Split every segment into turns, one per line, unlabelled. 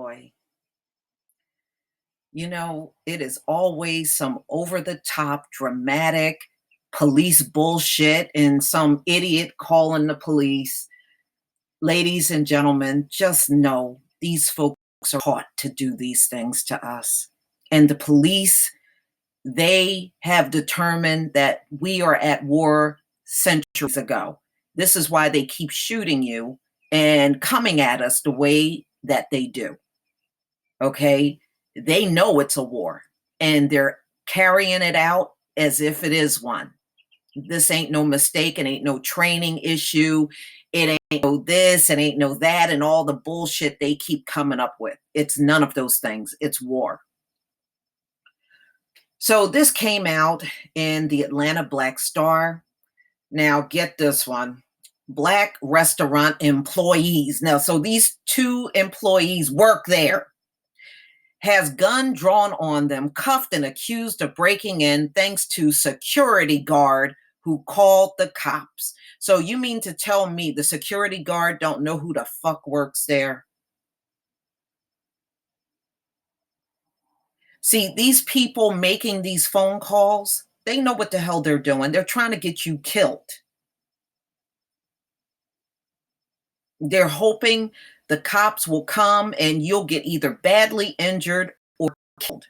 boy. It is always some over the top, dramatic police bullshit and some idiot calling the police. Ladies and gentlemen, just know these folks are taught to do these things to us. And the police, they have determined that we are at war centuries ago. This is why they keep shooting you and coming at us the way that they do. Okay? They know it's a war and they're carrying it out as if it is one. This ain't no mistake. It ain't no training issue. It ain't no this. It ain't no that. And all the bullshit they keep coming up with. It's none of those things. It's war. So this came out in the Atlanta Black Star. Now get this one. Black restaurant employees. Now, so these two employees work there. Has gun drawn on them, cuffed and accused of breaking in thanks to security guard who called the cops. So you mean to tell me the security guard don't know who the fuck works there? See, these people making these phone calls, they know what the hell they're doing. They're trying to get you killed. They're hoping the cops will come and you'll get either badly injured or killed.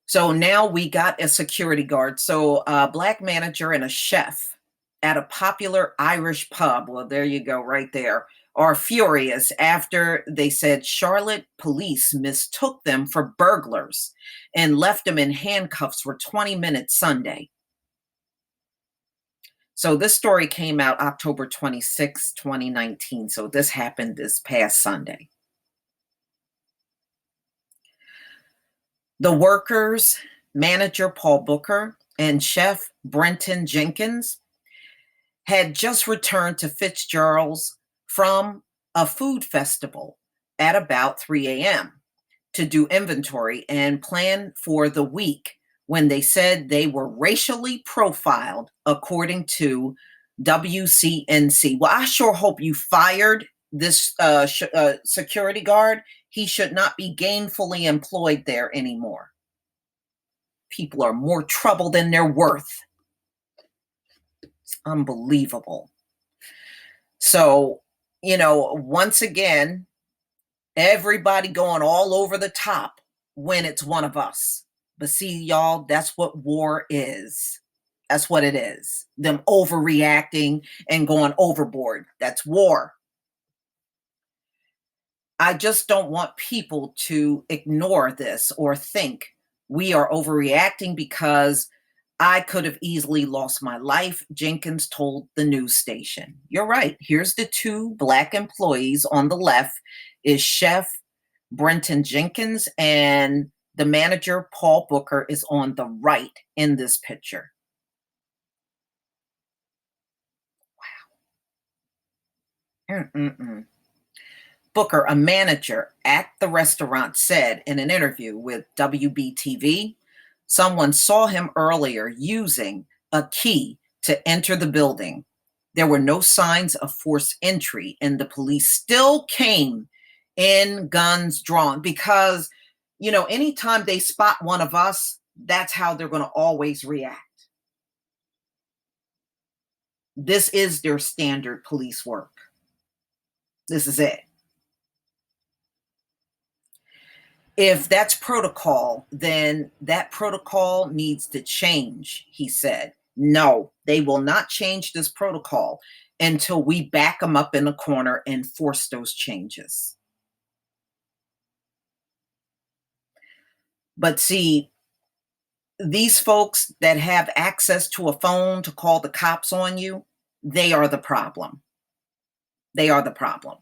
So now we got a security guard. So a black manager and a chef at a popular Irish pub, well, there you go, right there, are furious after they said Charlotte police mistook them for burglars and left them in handcuffs for 20 minutes Sunday. So this story came out October 26, 2019. So this happened this past Sunday. The workers, manager Paul Booker and chef Brenton Jenkins had just returned to Fitzgerald's from a food festival at about 3 a.m. to do inventory and plan for the week when they said they were racially profiled, according to WCNC. Well, I sure hope you fired this security guard. He should not be gainfully employed there anymore. People are more trouble than they're worth. It's unbelievable. So, once again, everybody going all over the top when it's one of us. But see, y'all, that's what war is. That's what it is. Them overreacting and going overboard. That's war. I just don't want people to ignore this or think we are overreacting because I could have easily lost my life, Jenkins told the news station. You're right. Here's the two black employees on the left is Chef Brenton Jenkins and the manager, Paul Booker, is on the right in this picture. Wow. Booker, a manager at the restaurant, said in an interview with WBTV, someone saw him earlier using a key to enter the building. There were no signs of forced entry, and the police still came in guns drawn because, anytime they spot one of us, that's how they're going to always react. This is their standard police work. This is it. If that's protocol, then that protocol needs to change, he said. No, they will not change this protocol until we back them up in a corner and force those changes. But see, these folks that have access to a phone to call the cops on you, they are the problem. They are the problem.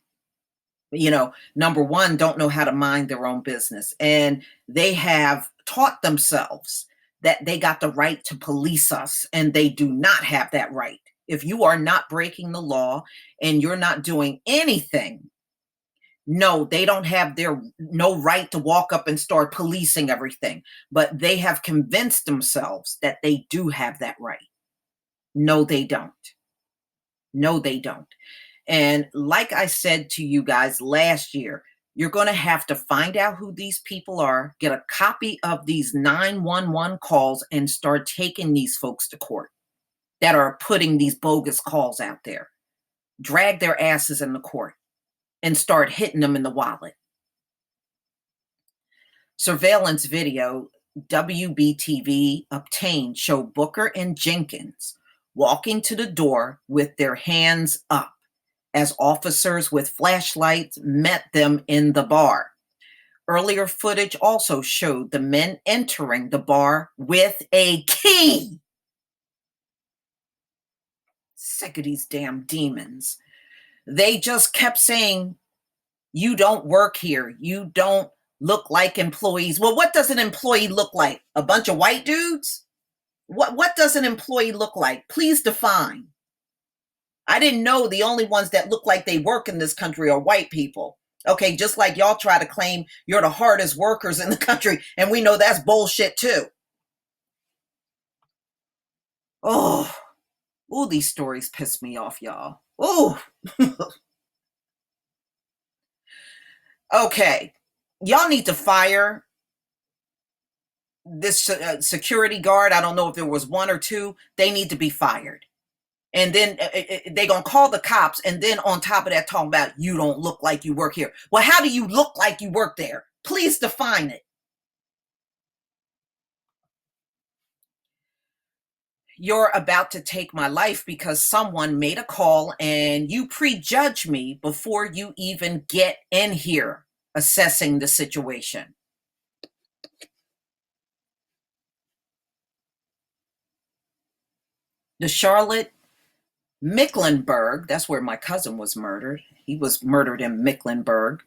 Number one, don't know how to mind their own business. And they have taught themselves that they got the right to police us, and they do not have that right. If you are not breaking the law and you're not doing anything, no, they don't have no right to walk up and start policing everything. But they have convinced themselves that they do have that right. No, they don't. No, they don't. And like I said to you guys last year, you're going to have to find out who these people are, get a copy of these 911 calls, and start taking these folks to court that are putting these bogus calls out there. Drag their asses in the court and start hitting them in the wallet. Surveillance video WBTV obtained show Booker and Jenkins walking to the door with their hands up as officers with flashlights met them in the bar. Earlier footage also showed the men entering the bar with a key. Sick of these damn demons. They just kept saying, "You don't work here. You don't look like employees." Well, what does an employee look like? A bunch of white dudes? What does an employee look like? Please define. I didn't know the only ones that look like they work in this country are white people. Okay, just like y'all try to claim you're the hardest workers in the country, and we know that's bullshit too. Oh, these stories piss me off, y'all. Oh. Okay, y'all need to fire this security guard. I don't know if there was one or two. They need to be fired. And then they're going to call the cops. And then on top of that, talking about you don't look like you work here. Well, how do you look like you work there? Please define it. You're about to take my life because someone made a call and you prejudge me before you even get in here assessing the situation. The Charlotte Mecklenburg, that's where my cousin was murdered. He was murdered in Mecklenburg.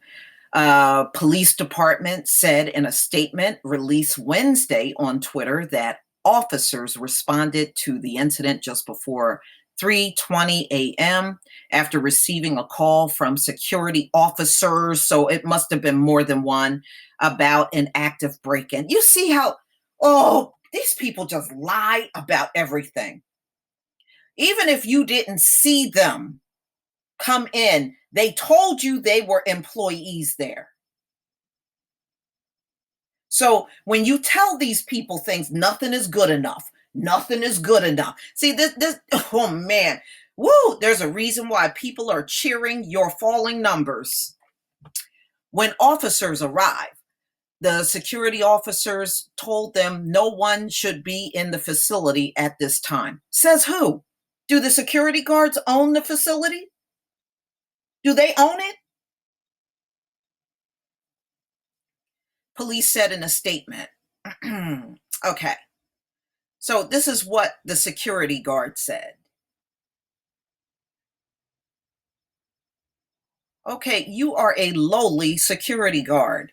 Police department said in a statement released Wednesday on Twitter that officers responded to the incident just before 3:20 a.m. after receiving a call from security officers, so it must have been more than one, about an active break-in. You see how, these people just lie about everything. Even if you didn't see them come in, they told you they were employees there. So when you tell these people things, nothing is good enough. Nothing is good enough. See, this, oh man, woo, there's a reason why people are cheering your falling numbers. When officers arrive, the security officers told them no one should be in the facility at this time. Says who? Do the security guards own the facility? Do they own it? Police said in a statement. Okay. So this is what the security guard said. Okay, you are a lowly security guard.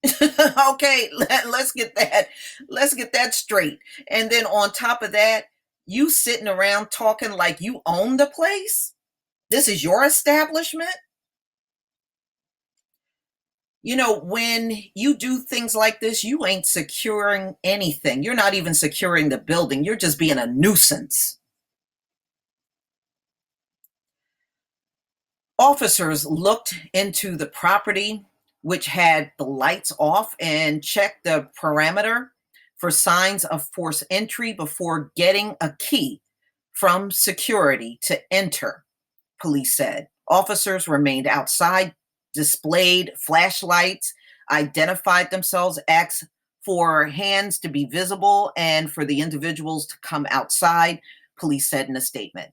Okay, let's get that straight. And then on top of that, you sitting around talking like you own the place? This is your establishment? You know, when you do things like this, you ain't securing anything. You're not even securing the building. You're just being a nuisance. Officers looked into the property, which had the lights off, and checked the perimeter for signs of forced entry before getting a key from security to enter, police said. Officers remained outside, displayed flashlights, identified themselves, asked for hands to be visible, and for the individuals to come outside, police said in a statement.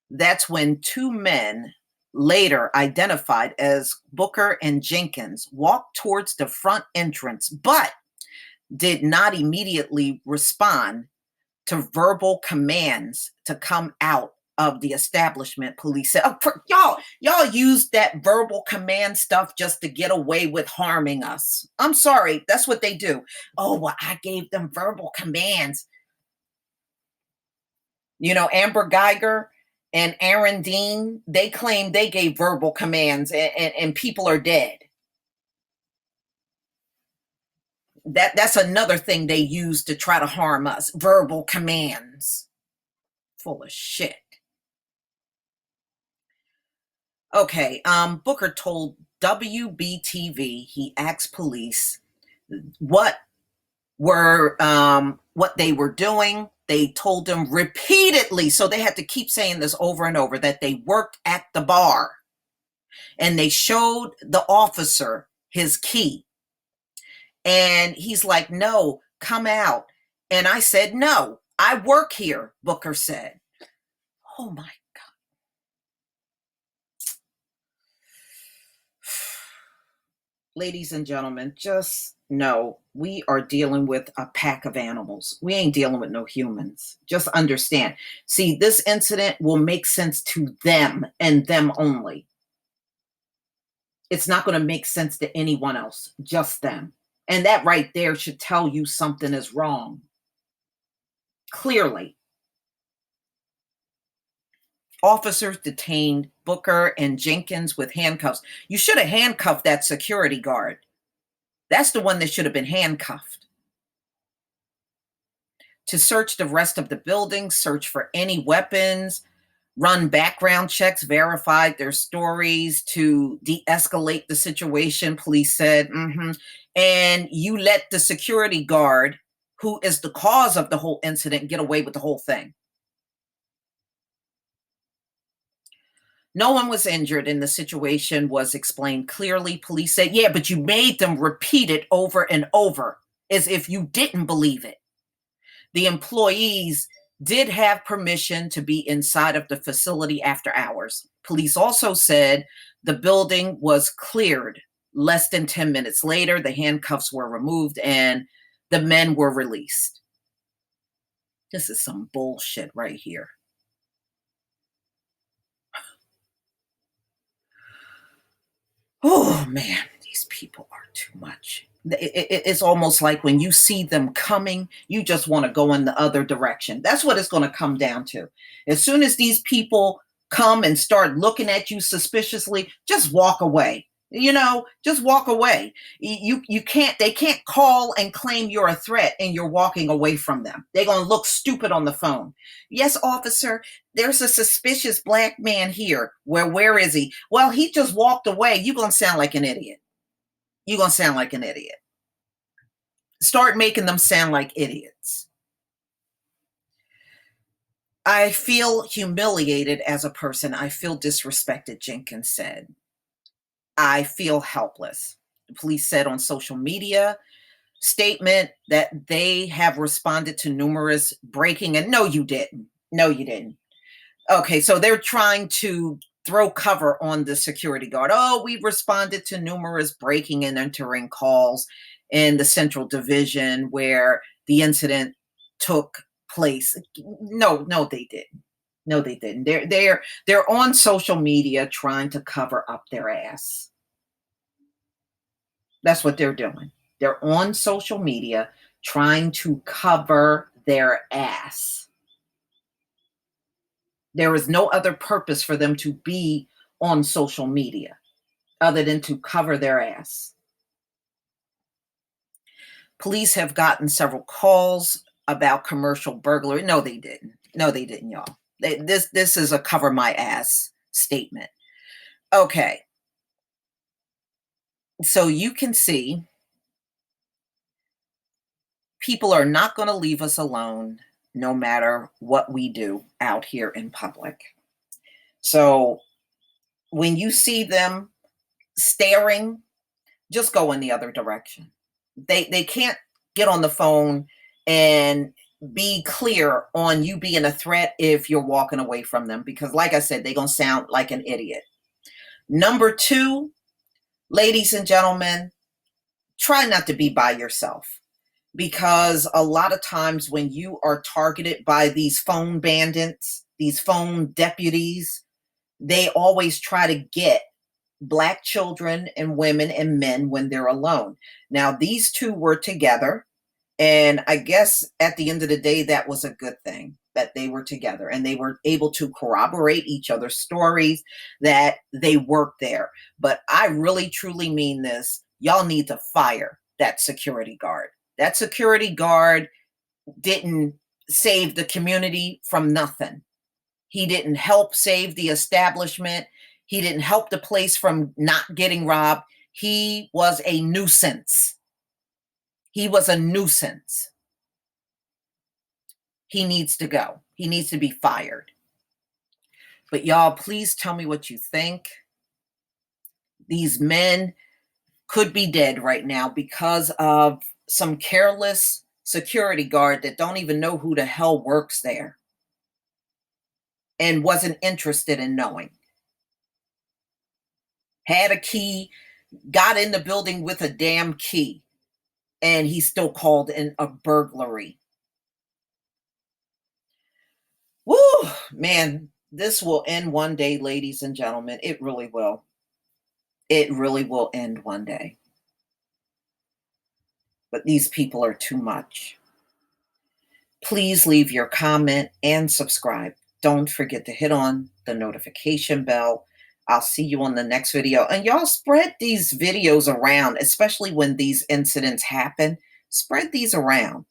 That's when two men, later identified as Booker and Jenkins, walked towards the front entrance, but did not immediately respond to verbal commands to come out of the establishment, police said. Y'all used that verbal command stuff just to get away with harming us. I'm sorry, that's what they do. Oh, well, I gave them verbal commands. You know, Amber Geiger and Aaron Dean, they claim they gave verbal commands and people are dead. That's another thing they use to try to harm us. Verbal commands. Full of shit. Okay, Booker told WBTV he asked police what what they were doing. They told him repeatedly, so they had to keep saying this over and over, that they worked at the bar. And they showed the officer his key. And he's like, no, come out. And I said, no, I work here, Booker said. Oh my God. Ladies and gentlemen, just know we are dealing with a pack of animals. We ain't dealing with no humans. Just understand. See, this incident will make sense to them and them only. It's not going to make sense to anyone else, just them. And that right there should tell you something is wrong. Clearly. Officers detained Booker and Jenkins with handcuffs. You should have handcuffed that security guard. That's the one that should have been handcuffed. To search the rest of the building, search for any weapons, run background checks, verified their stories to de-escalate the situation, police said. And you let the security guard, who is the cause of the whole incident, get away with the whole thing. No one was injured and the situation was explained clearly. Police said, yeah, but you made them repeat it over and over as if you didn't believe it. The employees did have permission to be inside of the facility after hours. Police also said the building was cleared. Less than 10 minutes later, the handcuffs were removed and the men were released. This is some bullshit right here. Oh man, these people are too much. It's almost like when you see them coming, you just want to go in the other direction. That's what it's going to come down to. As soon as these people come and start looking at you suspiciously, just walk away. Just walk away. You can't, they can't call and claim you're a threat and you're walking away from them. They're going to look stupid on the phone. Yes, officer, there's a suspicious black man here. Where is he? Well, he just walked away. You're going to sound like an idiot. You're going to sound like an idiot. Start making them sound like idiots. I feel humiliated as a person. I feel disrespected, Jenkins said. I feel helpless. The police said on social media statement that they have responded to numerous breaking and no, you didn't. No, you didn't. Okay, so they're trying to throw cover on the security guard. Oh, we responded to numerous breaking and entering calls in the Central Division where the incident took place. No, they didn't. No, they didn't. They're on social media trying to cover up their ass. That's what they're doing. They're on social media trying to cover their ass. There is no other purpose for them to be on social media other than to cover their ass. Police have gotten several calls about commercial burglary. No, they didn't. No, they didn't, y'all. This is a cover my ass statement. Okay. So you can see people are not going to leave us alone no matter what we do out here in public. So when you see them staring, just go in the other direction. They can't get on the phone and be clear on you being a threat if you're walking away from them, because like I said, they're going to sound like an idiot. Number two, ladies and gentlemen, try not to be by yourself, because a lot of times when you are targeted by these phone bandits, these phone deputies, they always try to get Black children and women and men when they're alone. Now, these two were together, and I guess at the end of the day, that was a good thing that they were together and they were able to corroborate each other's stories that they worked there. But I really, truly mean this. Y'all need to fire that security guard. That security guard didn't save the community from nothing. He didn't help save the establishment. He didn't help the place from not getting robbed. He was a nuisance. He was a nuisance. He needs to go. He needs to be fired. But y'all, please tell me what you think. These men could be dead right now because of some careless security guard that don't even know who the hell works there and wasn't interested in knowing. Had a key, got in the building with a damn key, and he still called in a burglary. Woo, man, this will end one day, ladies and gentlemen. It really will. It really will end one day. But these people are too much. Please leave your comment and subscribe. Don't forget to hit on the notification bell. I'll see you on the next video. And y'all spread these videos around, especially when these incidents happen. Spread these around.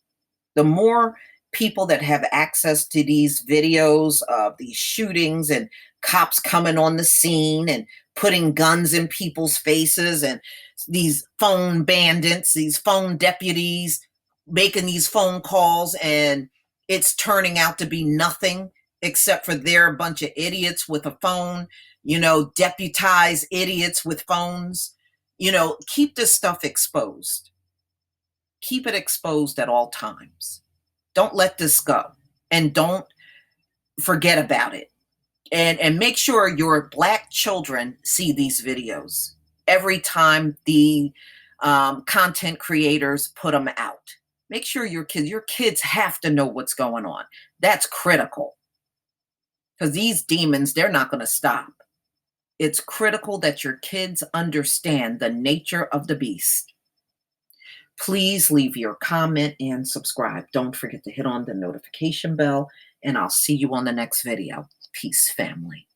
The more people that have access to these videos of these shootings and cops coming on the scene and putting guns in people's faces and these phone bandits, these phone deputies making these phone calls, and it's turning out to be nothing except for they're a bunch of idiots with a phone, deputized idiots with phones. Keep this stuff exposed. Keep it exposed at all times. Don't let this go, and don't forget about it. And make sure your Black children see these videos every time the content creators put them out. Make sure your kids have to know what's going on. That's critical, because these demons, they're not going to stop. It's critical that your kids understand the nature of the beast. Please leave your comment and subscribe. Don't forget to hit on the notification bell, and I'll see you on the next video. Peace, family.